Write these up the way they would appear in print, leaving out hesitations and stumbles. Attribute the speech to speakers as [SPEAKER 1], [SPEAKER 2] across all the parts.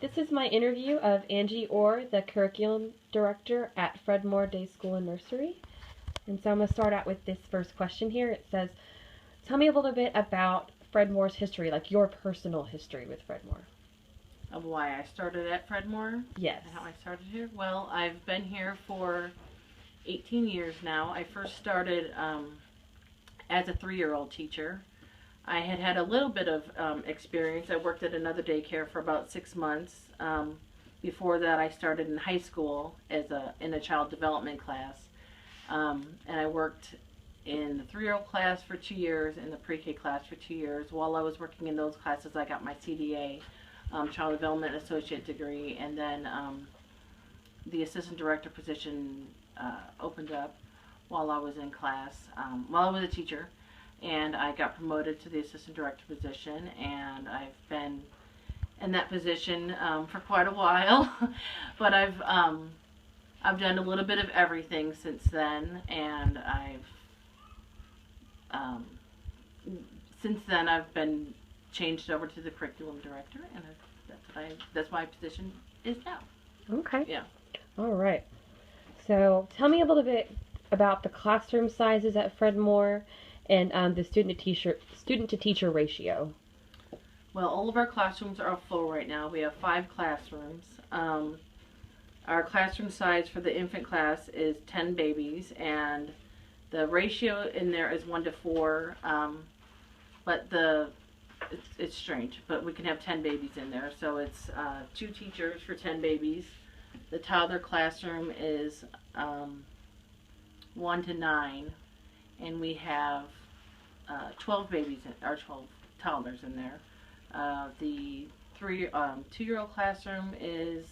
[SPEAKER 1] This is my interview of Angie Orr, the Curriculum Director at Fred Moore Day School and Nursery. And so I'm going to start out with this first question here. It says, tell me a little bit about Fred Moore's history, like your personal history with Fred Moore.
[SPEAKER 2] Of why I started at Fred Moore?
[SPEAKER 1] Yes.
[SPEAKER 2] How I started here? Well, I've been here for 18 years now. I first started as a 3-year-old teacher. I had a little bit of experience. I worked at another daycare for about 6 months. Before that, I started in high school in a child development class. And I worked in the 3-year-old class for 2 years, in the pre-K class for 2 years. While I was working in those classes, I got my CDA, Child Development Associate degree, and then the assistant director position opened up while I was in class, while I was a teacher. And I got promoted to the assistant director position, and I've been in that position for quite a while. But I've done a little bit of everything since then, and I've been changed over to the curriculum director, and that's my position is now.
[SPEAKER 1] Okay.
[SPEAKER 2] Yeah.
[SPEAKER 1] All right. So tell me a little bit about the classroom sizes at Fred Moore and the student-to-teacher ratio.
[SPEAKER 2] Well, all of our classrooms are full right now. We have 5 classrooms. Our classroom size for the infant class is 10 babies, and the ratio in there is 1 to 4. But it's strange, but we can have 10 babies in there. So it's 2 teachers for 10 babies. The toddler classroom is 1 to 9. And we have 12 babies, or 12 toddlers in there. The 2-year-old classroom is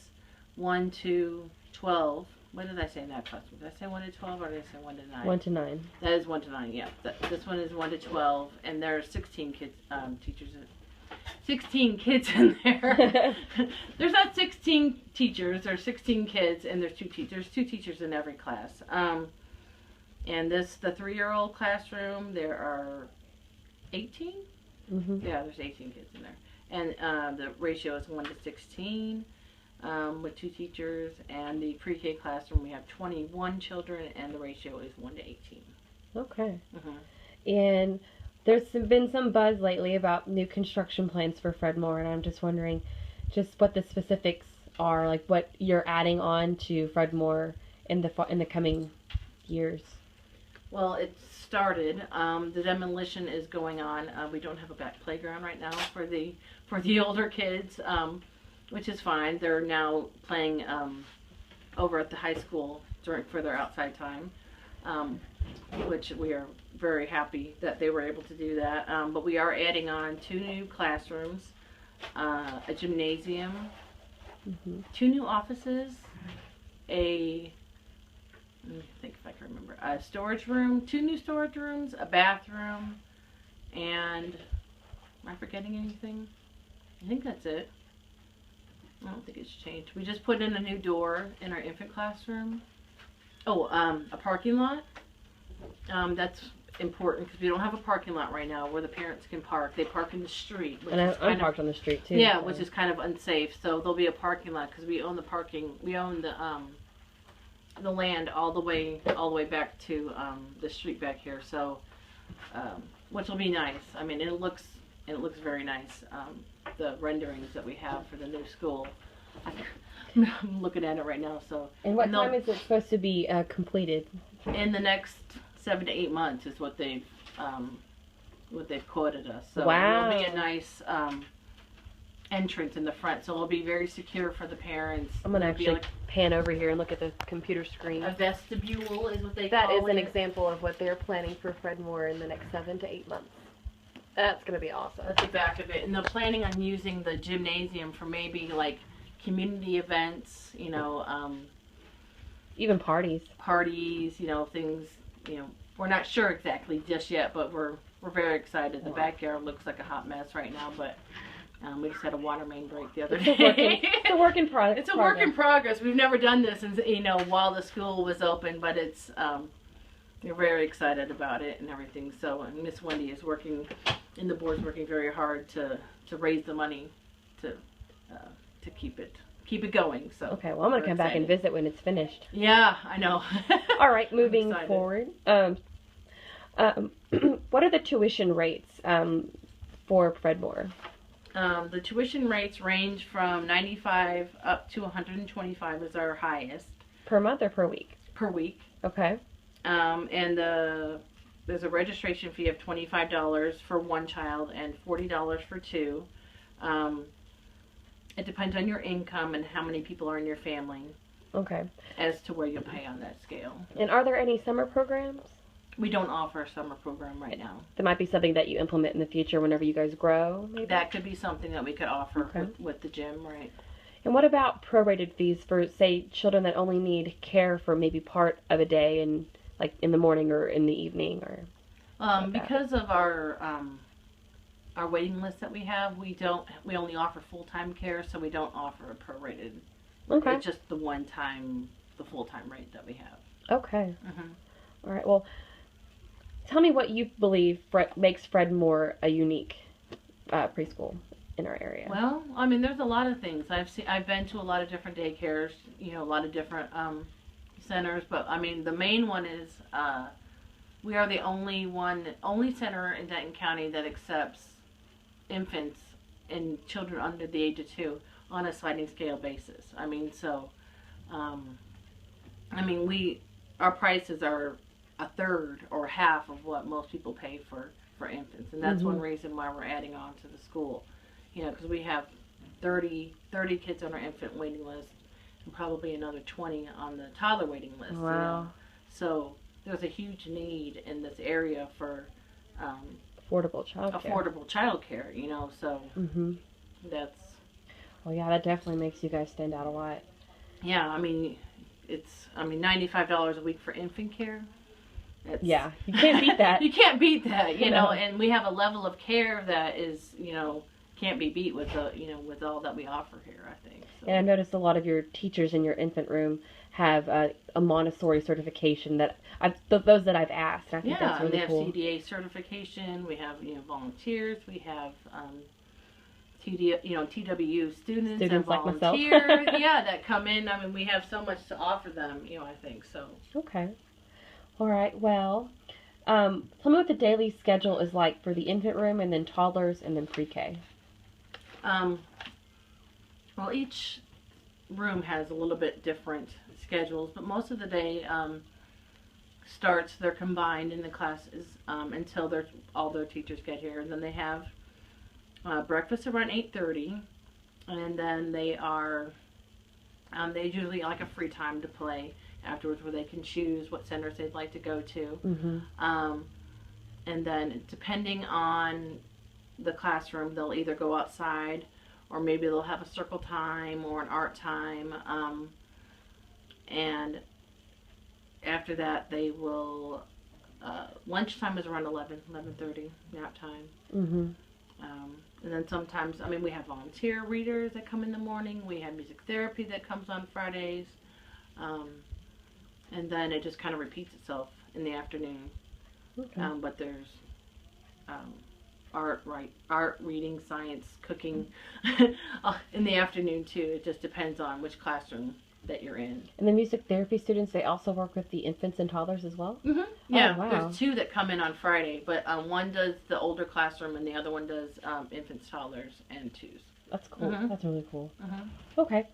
[SPEAKER 2] 1 to 12. What did I say in that classroom? Did I say 1 to 12 or did I say 1 to 9?
[SPEAKER 1] 1 to 9.
[SPEAKER 2] That is 1 to 9, yeah. This one is 1 to 12, and there are 16 kids, 16 kids in there. There's not 16 teachers, there's 16 kids, and there's 2 teachers. There's 2 teachers in every class. And the 3-year-old classroom, there are 18?
[SPEAKER 1] Mm-hmm.
[SPEAKER 2] Yeah, there's 18 kids in there. And the ratio is 1 to 16 with 2 teachers. And the pre-K classroom, we have 21 children, and the ratio is 1 to 18.
[SPEAKER 1] Okay.
[SPEAKER 2] Mm-hmm.
[SPEAKER 1] And there's been some buzz lately about new construction plans for Fred Moore, and I'm just wondering just what the specifics are, like what you're adding on to Fred Moore in the coming years.
[SPEAKER 2] Well, it started. The demolition is going on. We don't have a back playground right now for the older kids, which is fine. They're now playing over at the high school for their outside time, which we are very happy that they were able to do that. But we are adding on 2 new classrooms, a gymnasium, mm-hmm. 2 new offices, let me think if I can remember. A storage room, 2 new storage rooms, a bathroom, and am I forgetting anything? I think that's it. I don't think it's changed. We just put in a new door in our infant classroom. Oh, a parking lot. That's important because we don't have a parking lot right now where the parents can park. They park in the street.
[SPEAKER 1] And I'm parked on the street too.
[SPEAKER 2] Yeah, so. Which is kind of unsafe. So there'll be a parking lot because we own the parking. We own the land all the way back to the street back here, so which will be nice. I mean, it looks very nice. The renderings that we have for the new school, I'm looking at it right now. So.
[SPEAKER 1] And what time is it supposed to be completed?
[SPEAKER 2] In the next 7 to 8 months is what they've quoted us. So
[SPEAKER 1] wow.
[SPEAKER 2] It'll be a nice entrance in the front, so it'll be very secure for the parents.
[SPEAKER 1] I'm gonna actually pan over here and look at the computer screen.
[SPEAKER 2] A vestibule is what they
[SPEAKER 1] call it. That is an
[SPEAKER 2] it.
[SPEAKER 1] Example of what they're planning for Fred Moore in the next 7 to 8 months. That's gonna be awesome.
[SPEAKER 2] That's the back of it, and they're planning on using the gymnasium for maybe like community events, you know,
[SPEAKER 1] even parties,
[SPEAKER 2] you know, things, you know. We're not sure exactly just yet, but we're very excited. The backyard looks like a hot mess right now, but we just had a water main break the other day.
[SPEAKER 1] It's a work in progress.
[SPEAKER 2] It's a work in progress. We've never done this, you know, while the school was open, but it's we're very excited about it and everything. So Miss Wendy is working, and the board's working very hard to raise the money to to keep it going. So
[SPEAKER 1] okay, well, I'm going to come back and visit when it's finished.
[SPEAKER 2] Yeah, I know.
[SPEAKER 1] All right, moving forward. What are the tuition rates for Fred Moore?
[SPEAKER 2] The tuition rates range from $95 up to $125 is our highest.
[SPEAKER 1] Per month or per week?
[SPEAKER 2] Per week.
[SPEAKER 1] Okay.
[SPEAKER 2] And there's a registration fee of $25 for one child and $40 for two. It depends on your income and how many people are in your family.
[SPEAKER 1] Okay.
[SPEAKER 2] As to where you'll pay on that scale.
[SPEAKER 1] And are there any summer programs?
[SPEAKER 2] We don't offer a summer program right now.
[SPEAKER 1] That might be something that you implement in the future whenever you guys grow, maybe?
[SPEAKER 2] That could be something that we could offer with the gym, right?
[SPEAKER 1] And what about prorated fees for, say, children that only need care for maybe part of a day, and like in the morning or in the evening, or?
[SPEAKER 2] Because of our waiting list that we have, we only offer full-time care, so we don't offer a prorated.
[SPEAKER 1] Okay.
[SPEAKER 2] It's just the full-time rate that we have.
[SPEAKER 1] Okay.
[SPEAKER 2] Mm-hmm.
[SPEAKER 1] All right. Well, tell me what you believe makes Fred Moore a unique preschool in our area.
[SPEAKER 2] Well, I mean, there's a lot of things. I've been to a lot of different daycares, a lot of different centers, but I mean, the main one is we are the only center in Denton County that accepts infants and children under the age of 2 on a sliding scale basis. I mean, so, our prices are a third or half of what most people pay for infants, and that's one reason why we're adding on to the school. Because we have 30 kids on our infant waiting list and probably another 20 on the toddler waiting list.
[SPEAKER 1] Wow.
[SPEAKER 2] So there's a huge need in this area for
[SPEAKER 1] affordable
[SPEAKER 2] childcare. So that's.
[SPEAKER 1] Well, yeah, that definitely makes you guys stand out a lot.
[SPEAKER 2] Yeah, I mean, $95 a week for infant care.
[SPEAKER 1] Yeah, you can't beat that.
[SPEAKER 2] You can't beat that, and we have a level of care that is, can't be beat with with all that we offer here, I think. So.
[SPEAKER 1] And I've noticed a lot of your teachers in your infant room have a Montessori certification those that I've asked. I think that's really cool.
[SPEAKER 2] They have CDA certification. We have volunteers. We have TWU students and volunteers. Yeah, that come in. I mean, we have so much to offer them. I think so.
[SPEAKER 1] Okay. All right. Well, tell me what the daily schedule is like for the infant room, and then toddlers, and then pre-K.
[SPEAKER 2] Well, each room has a little bit different schedules, but most of the day they're combined in the classes until all their teachers get here, and then they have breakfast around 8:30, and then they usually like a free time to play afterwards, where they can choose what centers they'd like to go to. And then depending on the classroom, they'll either go outside, or maybe they'll have a circle time or an art time, and after that they will lunchtime is around 11:30, nap time. And then sometimes, we have volunteer readers that come in the morning. We have music therapy that comes on Fridays. And then it just kind of repeats itself in the afternoon. Okay. But there's art, reading, science, cooking in the afternoon too. It just depends on which classroom that you're in.
[SPEAKER 1] And the music therapy students, they also work with the infants and toddlers as well?
[SPEAKER 2] Yeah,
[SPEAKER 1] wow.
[SPEAKER 2] There's 2 that come in on Friday, but one does the older classroom and the other one does infants, toddlers, and 2s.
[SPEAKER 1] That's cool. That's really cool. Okay.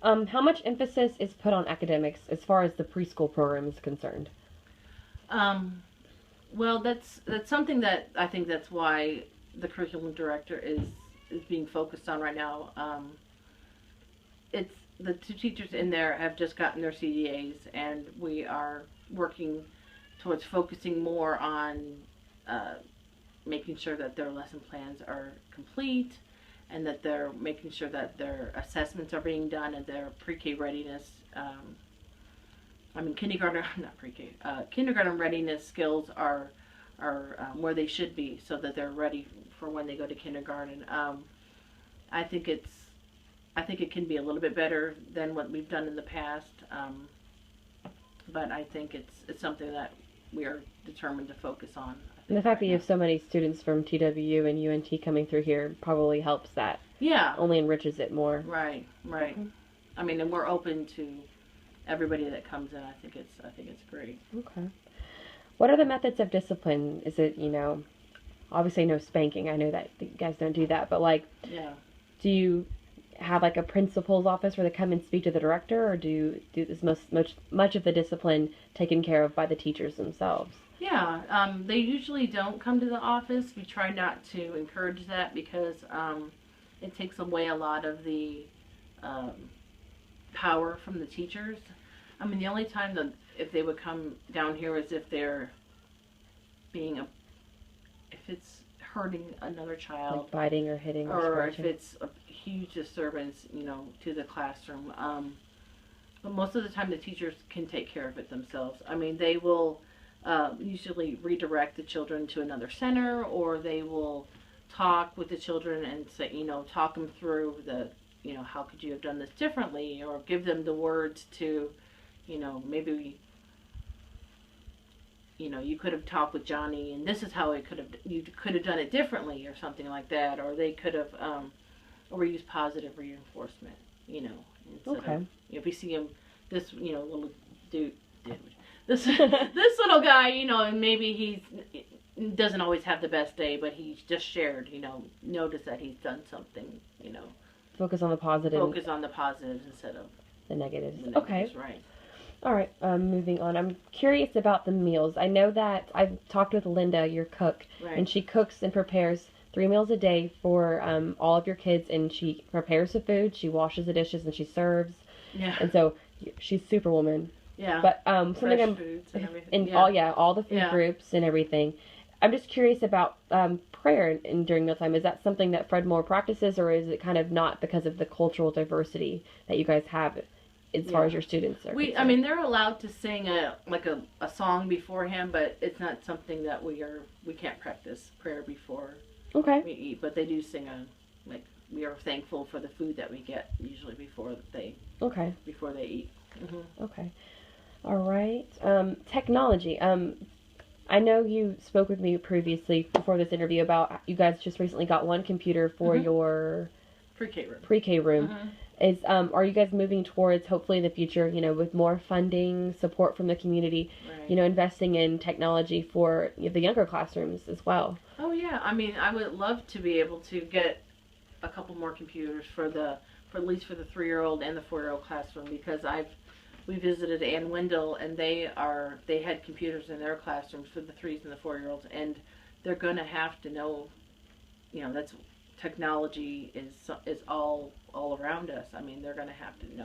[SPEAKER 1] How much emphasis is put on academics as far as the preschool program is concerned?
[SPEAKER 2] Well, that's something that I think that's why the curriculum director is being focused on right now. It's the 2 teachers in there have just gotten their CDAs, and we are working towards focusing more on making sure that their lesson plans are complete, and that they're making sure that their assessments are being done, and their pre-K readiness, kindergarten readiness skills are where they should be, so that they're ready for when they go to kindergarten. I think it can be a little bit better than what we've done in the past, but I think it's something that we are determined to focus on.
[SPEAKER 1] And the fact that you have so many students from TWU and UNT coming through here probably helps that.
[SPEAKER 2] Yeah.
[SPEAKER 1] only enriches it more.
[SPEAKER 2] Right. Right.
[SPEAKER 1] Okay.
[SPEAKER 2] I mean, and we're open to everybody that comes in. I think it's great.
[SPEAKER 1] Okay. What are the methods of discipline? Is it, obviously no spanking. I know that you guys don't do that, but like,
[SPEAKER 2] Yeah.
[SPEAKER 1] do you have like a principal's office where they come and speak to the director, or do this much of the discipline taken care of by the teachers themselves?
[SPEAKER 2] Yeah. They usually don't come to the office. We try not to encourage that because it takes away a lot of the um, power from the teachers. I mean, the only time that if they would come down here is if they're if it's hurting another child,
[SPEAKER 1] Like biting or hitting or
[SPEAKER 2] or if
[SPEAKER 1] scratching?
[SPEAKER 2] it's a huge disturbance, to the classroom. But most of the time, the teachers can take care of it themselves. I mean, they will usually redirect the children to another center, or they will talk with the children and say, talk them through how could you have done this differently, or give them the words to, maybe, you could have talked with Johnny, and this is how you could have done it differently, or something like that, or they could have, or use positive reinforcement, instead
[SPEAKER 1] Okay.
[SPEAKER 2] of, if we see him, this, little dude, this this little guy, and maybe he doesn't always have the best day, but he's just shared, notice that he's done something,
[SPEAKER 1] Focus on the positive.
[SPEAKER 2] focus on the positives instead of
[SPEAKER 1] the negatives.
[SPEAKER 2] the negatives,
[SPEAKER 1] Okay.
[SPEAKER 2] right?
[SPEAKER 1] All right. Moving on. I'm curious about the meals. I know that I've talked with Linda, your cook,
[SPEAKER 2] Right.
[SPEAKER 1] and she cooks and prepares 3 meals a day for all of your kids, and she prepares the food, she washes the dishes, and she serves.
[SPEAKER 2] Yeah.
[SPEAKER 1] And so she's Superwoman.
[SPEAKER 2] Yeah.
[SPEAKER 1] But something
[SPEAKER 2] Fresh foods and everything.
[SPEAKER 1] in all the food
[SPEAKER 2] Yeah.
[SPEAKER 1] groups and everything. I'm just curious about prayer during mealtime. Is that something that Fred Moore practices, or is it kind of not because of the cultural diversity that you guys have as far as your students are concerned?
[SPEAKER 2] I mean, they're allowed to sing a song beforehand, but it's not something that we can't practice prayer before
[SPEAKER 1] Okay.
[SPEAKER 2] we eat. But they do sing we are thankful for the food that we get usually before they eat. Mm-hmm.
[SPEAKER 1] Okay. All right. Technology. I know you spoke with me previously before this interview about you guys just recently got one computer for
[SPEAKER 2] Mm-hmm.
[SPEAKER 1] your
[SPEAKER 2] Pre-K room.
[SPEAKER 1] Mm-hmm. Are you guys moving towards, hopefully in the future, with more funding, support from the community,
[SPEAKER 2] Right.
[SPEAKER 1] Investing in technology for the younger classrooms as well?
[SPEAKER 2] Oh yeah. I mean, I would love to be able to get a couple more computers for at least for the 3-year-old and the 4-year-old classroom, because we visited Ann Wendell, and they had computers in their classrooms for the 3s and the 4-year-olds, and they're going to have to know, that's technology is all around us. I mean, they're going to have to know